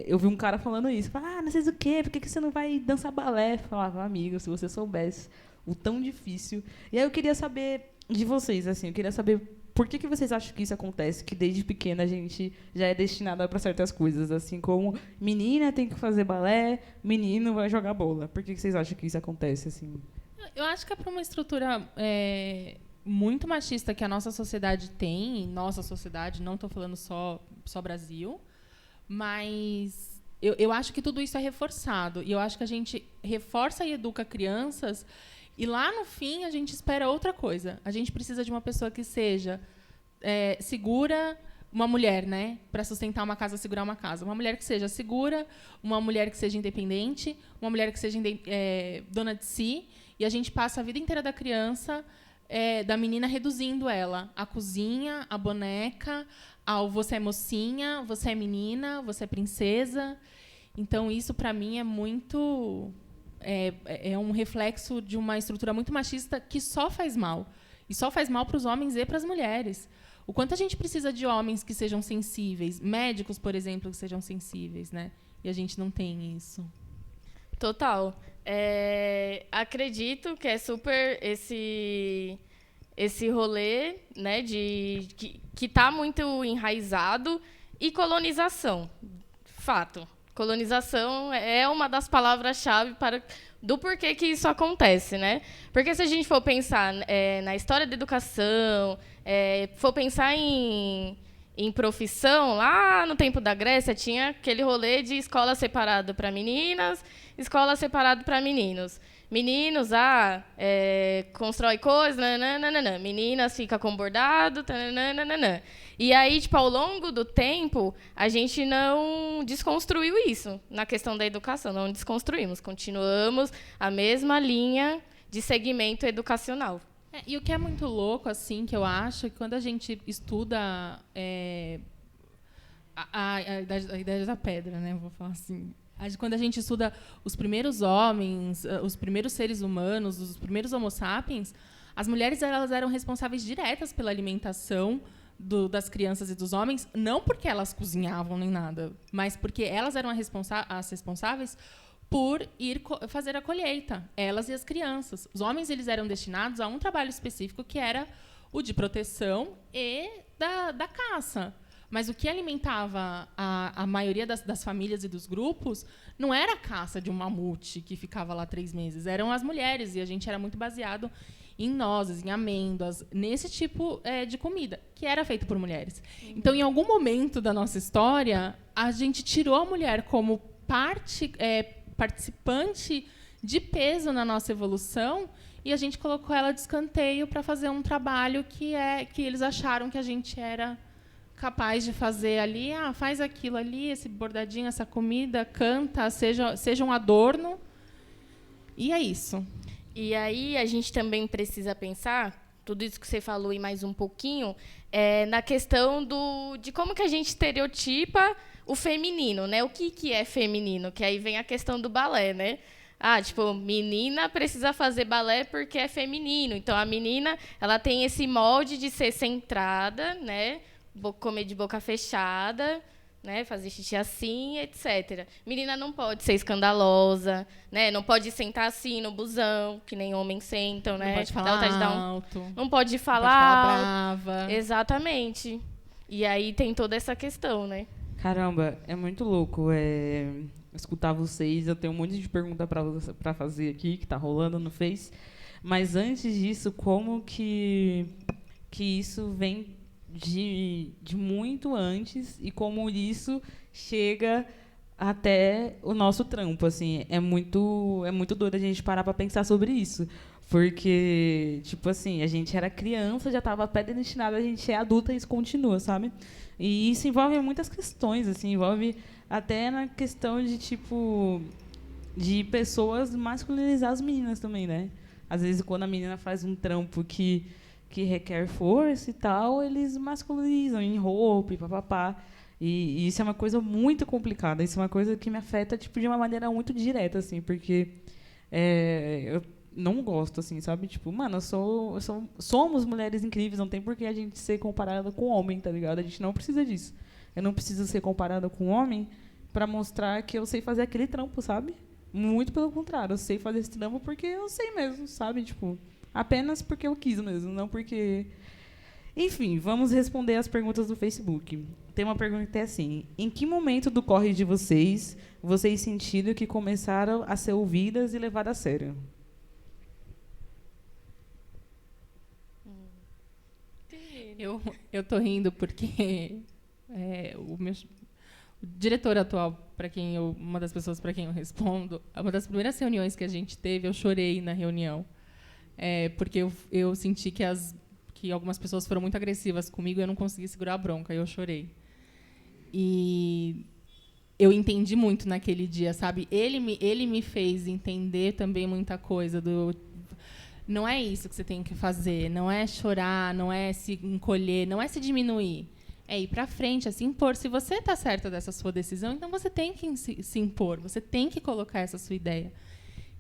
eu vi um cara falando isso. Ah, não sei o quê, por que você não vai dançar balé? Eu falava, amigo, se você soubesse o tão difícil. E aí eu queria saber de vocês, assim, eu queria saber por que vocês acham que isso acontece, que desde pequena a gente já é destinada para certas coisas, assim como menina tem que fazer balé, menino vai jogar bola. Por que vocês acham que isso acontece, assim? Eu acho que é para uma estrutura muito machista que a nossa sociedade tem, nossa sociedade, não estou falando só Brasil, mas eu acho que tudo isso é reforçado. E eu acho que a gente reforça e educa crianças e lá no fim a gente espera outra coisa. A gente precisa de uma pessoa que seja segura, uma mulher, né, para sustentar uma casa, segurar uma casa. Uma mulher que seja segura, uma mulher que seja independente, uma mulher que seja dona de si. E a gente passa a vida inteira da criança, da menina, reduzindo ela à cozinha, à boneca, ao você é mocinha, você é menina, você é princesa. Então, isso, para mim, é muito... É um reflexo de uma estrutura muito machista que só faz mal. E só faz mal para os homens e para as mulheres. O quanto a gente precisa de homens que sejam sensíveis, médicos, por exemplo, que sejam sensíveis, né? E a gente não tem isso. Total. Acredito que é super esse rolê, né, que está muito enraizado, e colonização. Fato. Colonização é uma das palavras-chave do porquê que isso acontece, né? Porque se a gente for pensar na história da educação, for pensar em profissão, lá no tempo da Grécia tinha aquele rolê de escola separada para meninas, escola separada para meninos. Meninos, constrói coisas, nananana. Meninas fica com bordado, nananana. E aí, tipo, ao longo do tempo, a gente não desconstruiu isso na questão da educação, não desconstruímos, continuamos a mesma linha de segmento educacional. E o que é muito louco, assim, que eu acho, é que quando a gente estuda a idade da pedra, né, vou falar assim, quando a gente estuda os primeiros homens, os primeiros seres humanos, os primeiros homo sapiens, as mulheres elas eram responsáveis diretas pela alimentação das crianças e dos homens, não porque elas cozinhavam nem nada, mas porque elas eram as responsáveis por ir fazer a colheita, elas e as crianças. Os homens eles eram destinados a um trabalho específico que era o de proteção e da caça. Mas o que alimentava a maioria das famílias e dos grupos não era a caça de um mamute que ficava lá 3 meses, eram as mulheres, e a gente era muito baseado em nozes, em amêndoas, nesse tipo de comida, que era feito por mulheres. Então, em algum momento da nossa história, a gente tirou a mulher como participante de peso na nossa evolução e a gente colocou ela de escanteio para fazer um trabalho que eles acharam que a gente era capaz de fazer ali. Faz aquilo ali, esse bordadinho, essa comida, canta, seja um adorno. E é isso. E aí a gente também precisa pensar, tudo isso que você falou e mais um pouquinho, na questão de como que a gente estereotipa o feminino, né? O que é feminino? Que aí vem a questão do balé, né? Menina precisa fazer balé porque é feminino. Então, a menina ela tem esse molde de ser centrada, né? Comer de boca fechada, né? Fazer xixi assim, etc. Menina não pode ser escandalosa, né? Não pode sentar assim no busão, que nem homens sentam, né? Não pode falar alto. Não pode falar brava. Exatamente. E aí tem toda essa questão, né? Caramba, é muito louco escutar vocês. Eu tenho um monte de pergunta para fazer aqui, que tá rolando no Face. Mas antes disso, como que isso vem de muito antes e como isso chega até o nosso trampo, assim, é muito doido a gente parar para pensar sobre isso, porque, tipo assim, a gente era criança, já estava predestinada, a gente é adulta e isso continua, sabe? E isso envolve muitas questões, assim, envolve até na questão de, tipo, de pessoas masculinizar as meninas também, né? Às vezes, quando a menina faz um trampo que requer força e tal, eles masculinizam em roupa e papapá. E isso é uma coisa muito complicada. Isso é uma coisa que me afeta tipo, de uma maneira muito direta, assim, porque eu não gosto, assim, sabe? Tipo, mano, somos mulheres incríveis, não tem por que a gente ser comparada com homem, tá ligado? A gente não precisa disso. Eu não preciso ser comparada com homem para mostrar que eu sei fazer aquele trampo, sabe? Muito pelo contrário, eu sei fazer esse trampo porque eu sei mesmo, sabe? Tipo, apenas porque eu quis mesmo, não porque... Enfim, vamos responder as perguntas do Facebook. Tem uma pergunta que é assim: em que momento do corre de vocês sentiram que começaram a ser ouvidas e levadas a sério? Eu tô rindo porque o diretor atual, uma das pessoas para quem eu respondo, uma das primeiras reuniões que a gente teve, eu chorei na reunião, porque eu senti que algumas pessoas foram muito agressivas comigo e eu não consegui segurar a bronca, e eu chorei. E eu entendi muito naquele dia, sabe? Ele me fez entender também muita coisa não é isso que você tem que fazer, não é chorar, não é se encolher, não é se diminuir. É ir para frente, é se impor. Se você está certa dessa sua decisão, então você tem que se impor, você tem que colocar essa sua ideia.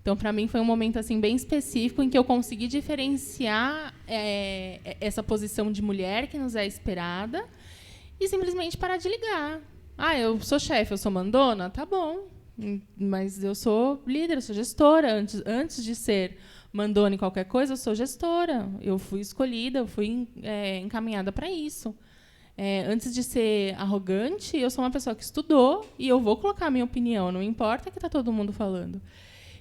Então, para mim, foi um momento assim bem específico em que eu consegui diferenciar essa posição de mulher que nos é esperada e simplesmente parar de ligar. Ah, eu sou chefe, eu sou mandona? Tá bom, mas eu sou líder, eu sou gestora. Antes de ser mandona em qualquer coisa, eu sou gestora. Eu fui escolhida, eu fui encaminhada para isso. Antes de ser arrogante, eu sou uma pessoa que estudou e eu vou colocar a minha opinião, não importa o que está todo mundo falando.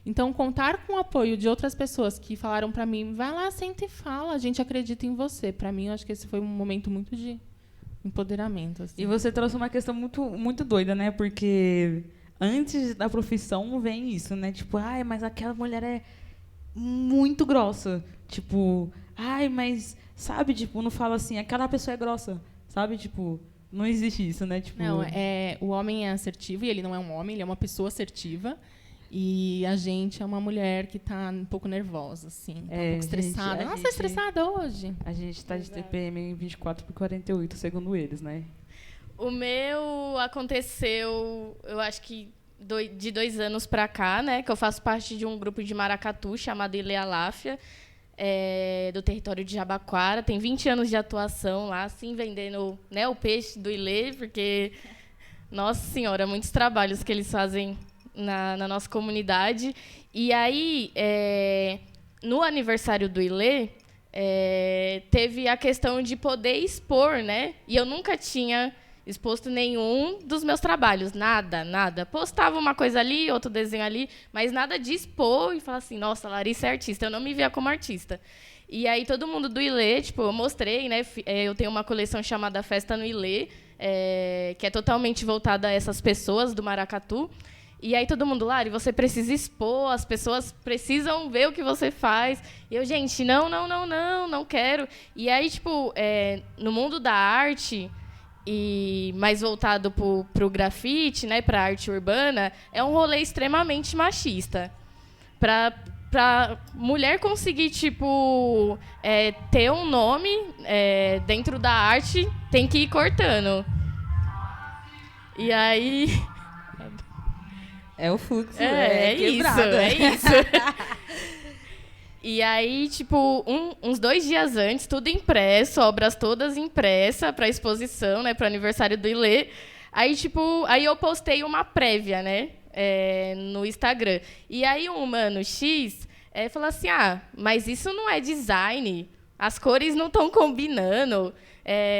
Então, contar com o apoio de outras pessoas que falaram para mim, vai lá, senta e fala, a gente acredita em você. Para mim, eu acho que esse foi um momento muito de empoderamento. Assim. E você trouxe uma questão muito, muito doida, né? Porque antes da profissão vem isso, né? Tipo, ai, mas aquela mulher é muito grossa. Tipo, ai, mas, sabe? Tipo, não fala assim, aquela pessoa é grossa. Sabe? Tipo, não existe isso, né? Tipo... Não, o homem é assertivo e ele não é um homem, ele é uma pessoa assertiva. E a gente é uma mulher que está um pouco nervosa, assim, tá um pouco estressada. Nossa, estressada hoje. A gente está de TPM em 24/48, segundo eles, né? O meu aconteceu, eu acho que de 2 anos para cá, né? Que eu faço parte de um grupo de maracatu chamado Ilê Aláfia, do território de Jabaquara. Tem 20 anos de atuação lá, assim, vendendo, né, o peixe do Ilê, porque, nossa senhora, muitos trabalhos que eles fazem na nossa comunidade. E aí, no aniversário do Ilê, teve a questão de poder expor, né? E eu nunca tinha exposto nenhum dos meus trabalhos, nada. Postava uma coisa ali, outro desenho ali, mas nada de expor e falar assim, nossa, Larissa é artista. Eu não me via como artista. E aí todo mundo do Ilê, tipo, eu mostrei, né? Eu tenho uma coleção chamada Festa no Ilê, que é totalmente voltada a essas pessoas do maracatu. E aí todo mundo, Lari, você precisa expor, as pessoas precisam ver o que você faz. E eu, gente, não quero. E aí, tipo, no mundo da arte, e mais voltado pro grafite, né, pra arte urbana, é um rolê extremamente machista. Pra mulher conseguir, tipo, ter um nome dentro da arte, tem que ir cortando. E aí... É o fluxo, quebrado. É isso. E aí, tipo, uns 2 dias antes, tudo impresso, obras todas impressas para exposição, né, para o aniversário do Ilê. Aí, tipo, eu postei uma prévia, né, no Instagram. E aí um mano X falou assim, mas isso não é design, as cores não estão combinando.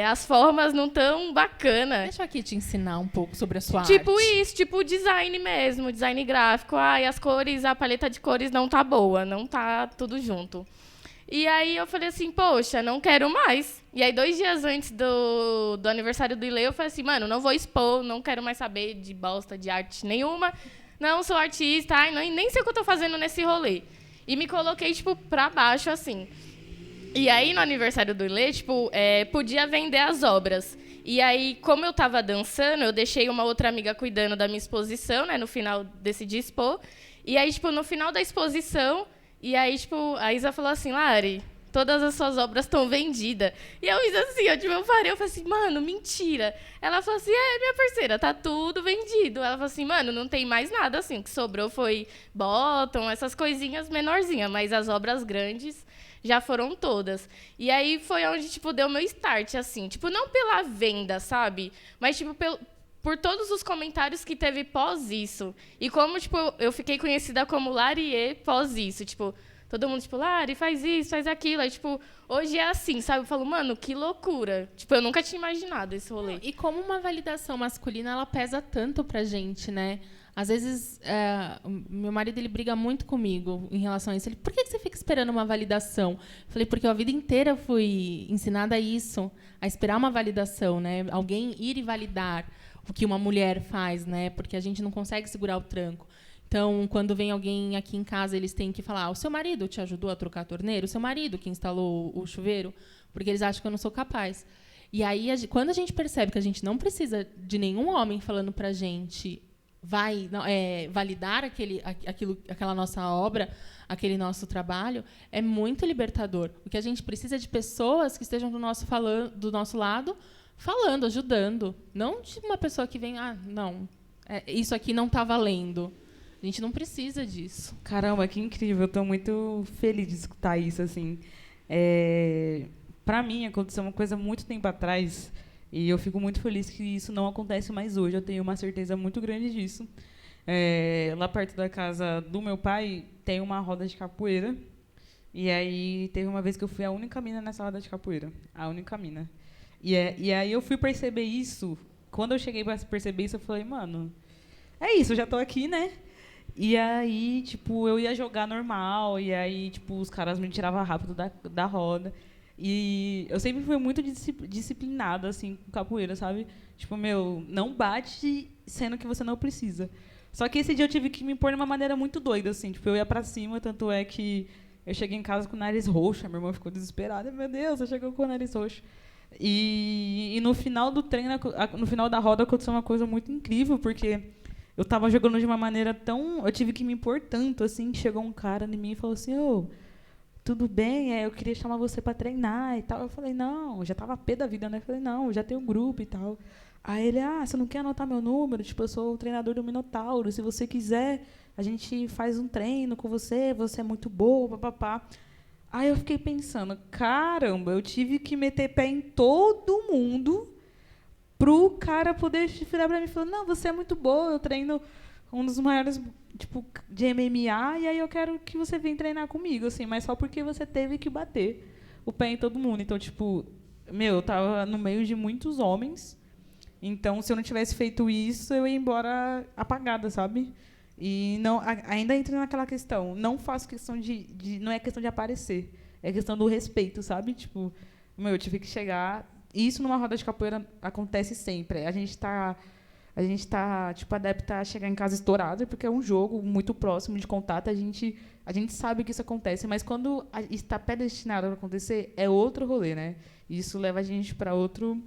As formas não tão bacanas. Deixa eu aqui te ensinar um pouco sobre a sua arte. Tipo isso, tipo design mesmo, design gráfico. E as cores, a paleta de cores não tá boa, não tá tudo junto. E aí eu falei assim, poxa, não quero mais. E aí 2 dias antes do aniversário do Ilê, eu falei assim, mano, não vou expor, não quero mais saber de bosta de arte nenhuma. Não sou artista, nem sei o que eu tô fazendo nesse rolê. E me coloquei, tipo, pra baixo, assim. E aí, no aniversário do Ilê, tipo, podia vender as obras. E aí, como eu tava dançando, eu deixei uma outra amiga cuidando da minha exposição, né? No final, decidi expor. E aí, tipo, no final da exposição, e aí, tipo, a Isa falou assim, Lari, todas as suas obras estão vendidas. E eu fiz assim, eu falei assim, mano, mentira. Ela falou assim, minha parceira, tá tudo vendido. Ela falou assim, mano, não tem mais nada, assim, o que sobrou foi bottom, essas coisinhas menorzinhas, mas as obras grandes já foram todas. E aí foi onde, tipo, deu meu start, assim. Tipo, não pela venda, sabe? Mas, tipo, por todos os comentários que teve pós isso. E como, tipo, eu fiquei conhecida como Larie pós isso. Tipo, todo mundo, tipo, Lari, faz isso, faz aquilo. Aí, tipo, hoje é assim, sabe? Eu falo, mano, que loucura. Tipo, eu nunca tinha imaginado esse rolê. E como uma validação masculina, ela pesa tanto pra gente, né? Às vezes, meu marido, ele briga muito comigo em relação a isso. Ele, por que você fica esperando uma validação? Eu falei, porque eu a vida inteira fui ensinada a isso, a esperar uma validação, né? Alguém ir e validar o que uma mulher faz, né? Porque a gente não consegue segurar o tranco. Então, quando vem alguém aqui em casa, eles têm que falar, o seu marido te ajudou a trocar a torneira? O seu marido que instalou o chuveiro? Porque eles acham que eu não sou capaz. E aí, quando a gente percebe que a gente não precisa de nenhum homem falando pra gente validar aquela nossa obra, aquele nosso trabalho, é muito libertador. O que a gente precisa é de pessoas que estejam do nosso lado, falando, ajudando. Não de uma pessoa que vem, não, isso aqui não está valendo. A gente não precisa disso. Caramba, que incrível. Eu estou muito feliz de escutar isso, assim. Para mim, aconteceu uma coisa muito tempo atrás, e eu fico muito feliz que isso não acontece mais hoje. Eu tenho uma certeza muito grande disso. Lá perto da casa do meu pai, tem uma roda de capoeira. E aí, teve uma vez que eu fui a única mina nessa roda de capoeira. A única mina. E aí, eu fui perceber isso. Quando eu cheguei para perceber isso, eu falei, mano, é isso, eu já tô aqui, né? E aí, tipo, eu ia jogar normal. E aí, tipo, os caras me tiravam rápido da roda. E eu sempre fui muito disciplinada, assim, com capoeira, sabe? Tipo, não bate sendo que você não precisa. Só que esse dia eu tive que me impor de uma maneira muito doida, assim. Tipo, eu ia pra cima, tanto é que eu cheguei em casa com o nariz roxo. A minha irmã ficou desesperada. Meu Deus, você chegou com o nariz roxo. E no final do treino, no final da roda, aconteceu uma coisa muito incrível, porque eu tava jogando de uma maneira tão... Eu tive que me impor tanto, assim, que chegou um cara em mim e falou assim, tudo bem, eu queria chamar você para treinar e tal. Eu falei, não, já tava pé da vida, né? Eu falei, não, já tenho um grupo e tal. Aí ele, você não quer anotar meu número? Tipo, eu sou o treinador do Minotauro. Se você quiser, a gente faz um treino com você é muito boa, papapá. Aí eu fiquei pensando, caramba, eu tive que meter pé em todo mundo pro cara poder virar para mim e falar, não, você é muito boa, eu treino um dos maiores, tipo, de MMA, e aí eu quero que você venha treinar comigo, assim, mas só porque você teve que bater o pé em todo mundo. Então, tipo, eu tava no meio de muitos homens, então, se eu não tivesse feito isso, eu ia embora apagada, sabe? E não, ainda entra naquela questão, não faço questão não é questão de aparecer, é questão do respeito, sabe? Tipo, eu tive que chegar... Isso numa roda de capoeira acontece sempre. A gente tá tipo, adepta a chegar em casa estourada, porque é um jogo muito próximo de contato, a gente sabe que isso acontece, mas quando está predestinado a acontecer, é outro rolê, né? Isso leva a gente para outro...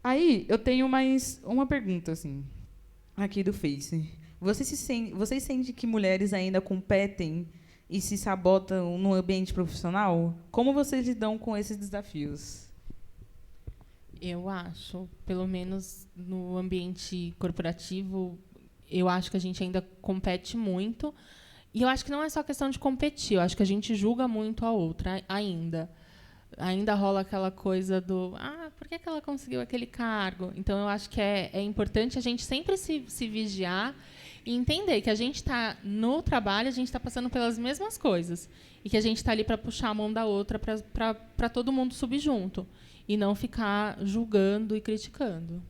Aí, eu tenho mais uma pergunta, assim, aqui do Face. Vocês sentem que mulheres ainda competem e se sabotam no ambiente profissional? Como vocês lidam com esses desafios? Eu acho, pelo menos no ambiente corporativo, eu acho que a gente ainda compete muito. E eu acho que não é só questão de competir, eu acho que a gente julga muito a outra ainda. Ainda rola aquela coisa do, por que ela conseguiu aquele cargo? Então, eu acho que é importante a gente sempre se vigiar e entender que a gente está no trabalho, a gente está passando pelas mesmas coisas. E que a gente está ali para puxar a mão da outra, para todo mundo subir junto. E não ficar julgando e criticando.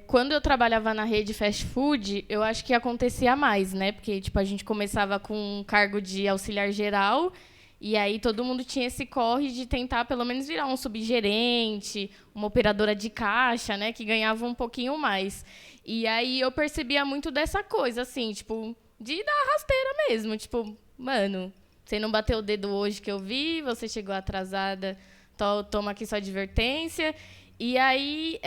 Quando eu trabalhava na rede fast food, eu acho que acontecia mais, né? Porque tipo, a gente começava com um cargo de auxiliar geral, e aí todo mundo tinha esse corre de tentar pelo menos virar um subgerente, uma operadora de caixa, né? Que ganhava um pouquinho mais. E aí eu percebia muito dessa coisa, assim, tipo, de dar rasteira mesmo. Tipo, mano, Você não bateu o dedo hoje que eu vi, você chegou atrasada, toma aqui sua advertência. E aí,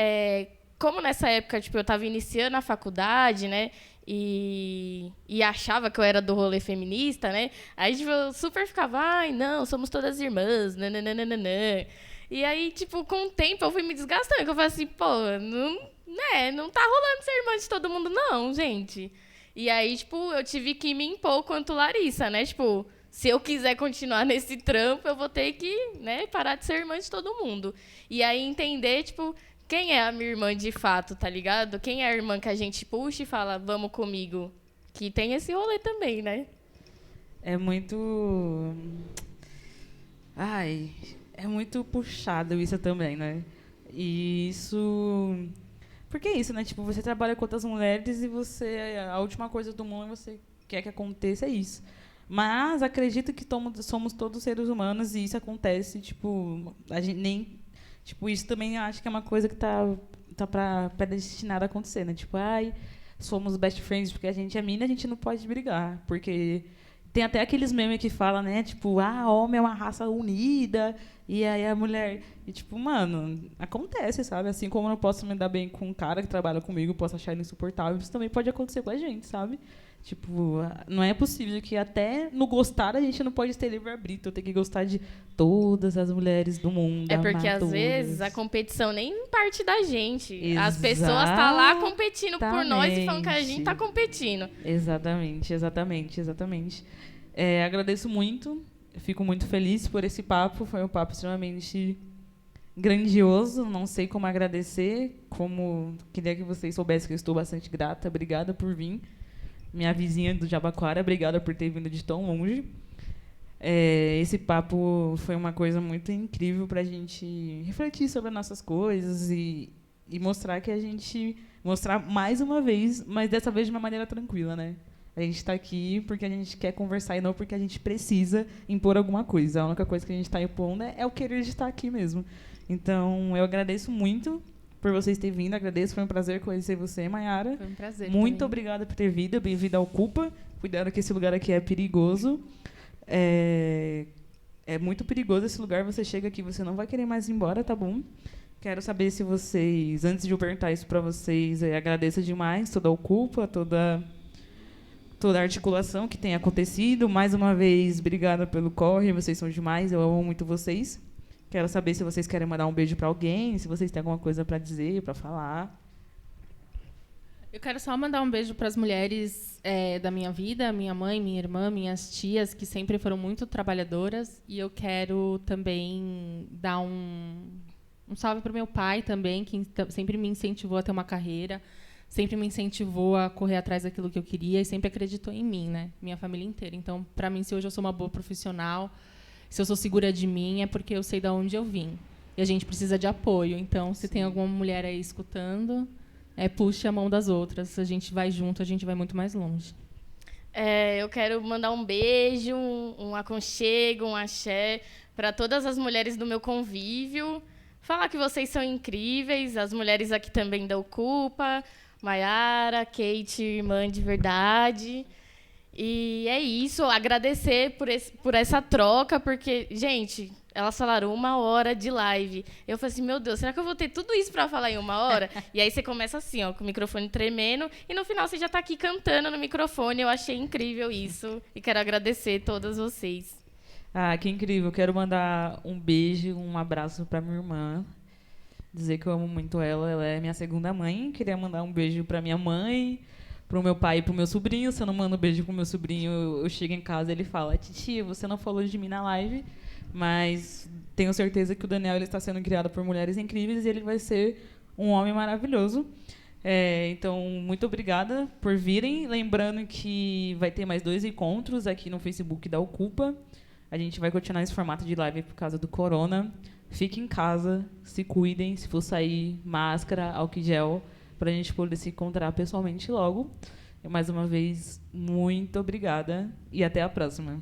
como nessa época, tipo, eu estava iniciando a faculdade, né? E achava que eu era do rolê feminista, né? Aí, tipo, eu super ficava, ai, não, somos todas irmãs, nananana. E aí, tipo, com o tempo eu fui me desgastando, que eu falei assim, pô, não tá rolando ser irmã de todo mundo, não, gente. E aí, tipo, eu tive que me impor quanto Larissa, né? Tipo, se eu quiser continuar nesse trampo, eu vou ter que, né, parar de ser irmã de todo mundo. E aí entender, tipo, quem é a minha irmã de fato, tá ligado? Quem é a irmã que a gente puxa e fala, vamos comigo? Que tem esse rolê também, né? É muito... Ai, é muito puxado isso também, né? E isso... Porque é isso, né? Tipo, você trabalha com outras mulheres e a última coisa do mundo você quer que aconteça é isso. Mas acredito que somos todos seres humanos e isso acontece, tipo, a gente nem... Tipo, isso também acho que é uma coisa que tá predestinada a acontecer, né? Tipo, somos best friends porque a gente é mina, a gente não pode brigar. Porque tem até aqueles memes que falam, né? Tipo, homem é uma raça unida e aí a mulher... E, tipo, mano, acontece, sabe? Assim como eu não posso me dar bem com um cara que trabalha comigo, posso achar ele insuportável, isso também pode acontecer com a gente, sabe? Tipo, não é possível que até no gostar a gente não pode ter livre-arbítrio. Eu tenho que gostar de todas as mulheres do mundo. É porque, às vezes, a competição nem parte da gente. As pessoas estão lá competindo por nós e falando que a gente está competindo. Exatamente. Agradeço muito. Fico muito feliz por esse papo. Foi um papo extremamente grandioso. Não sei como agradecer. Queria que vocês soubessem que eu estou bastante grata. Obrigada por vir. Minha vizinha do Jabaquara, obrigada por ter vindo de tão longe. Esse papo foi uma coisa muito incrível para a gente refletir sobre as nossas coisas e mostrar que a gente... Mostrar mais uma vez, mas dessa vez de uma maneira tranquila, né? A gente está aqui porque a gente quer conversar e não porque a gente precisa impor alguma coisa. A única coisa que a gente está impondo é o querer de estar aqui mesmo. Então, eu agradeço muito por vocês terem vindo. Agradeço, foi um prazer conhecer você, Mayara. Foi um prazer. Muito também. obrigada por ter vindo. Bem-vinda ao Cupa. Cuidado que esse lugar aqui é perigoso. É muito perigoso esse lugar. Você chega aqui, você não vai querer mais ir embora, tá bom? Quero saber se vocês, antes de eu perguntar isso para vocês, agradeço demais toda a Cupa, toda a articulação que tem acontecido. Mais uma vez, obrigada pelo corre. Vocês são demais. Eu amo muito vocês. Quero saber se vocês querem mandar um beijo para alguém, se vocês têm alguma coisa para dizer, para falar. Eu quero só mandar um beijo para as mulheres da minha vida, minha mãe, minha irmã, minhas tias, que sempre foram muito trabalhadoras. E eu quero também dar um salve para o meu pai também, que sempre me incentivou a ter uma carreira, sempre me incentivou a correr atrás daquilo que eu queria e sempre acreditou em mim, né? Minha família inteira. Então, para mim, se hoje eu sou uma boa profissional, se eu sou segura de mim, é porque eu sei de onde eu vim. E a gente precisa de apoio. Então, se tem alguma mulher aí escutando, puxe a mão das outras. A gente vai junto, a gente vai muito mais longe. Eu quero mandar um beijo, um aconchego, um axé para todas as mulheres do meu convívio. Falar que vocês são incríveis, as mulheres aqui também da Ocupa, Mayara, Kate, irmã de verdade. E é isso, agradecer por essa troca, porque, gente, elas falaram 1 hora de live. Eu falei assim, meu Deus, será que eu vou ter tudo isso para falar em 1 hora? E aí você começa assim, ó, com o microfone tremendo, e no final você já está aqui cantando no microfone. Eu achei incrível isso, e quero agradecer todas vocês. Que incrível. Quero mandar um beijo, um abraço para minha irmã. Dizer que eu amo muito ela. Ela é minha segunda mãe. Queria mandar um beijo para minha mãe, pro meu pai e pro meu sobrinho. Se eu não mando um beijo pro meu sobrinho, eu chego em casa e ele fala, titia, você não falou de mim na live, mas tenho certeza que o Daniel ele está sendo criado por mulheres incríveis e ele vai ser um homem maravilhoso. Então, muito obrigada por virem. Lembrando que vai ter mais 2 encontros aqui no Facebook da Ocupa. A gente vai continuar esse formato de live por causa do corona. Fiquem em casa, se cuidem, se for sair, máscara, álcool em gel, para a gente poder se encontrar pessoalmente logo. Mais uma vez, muito obrigada e até a próxima.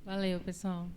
Valeu, pessoal.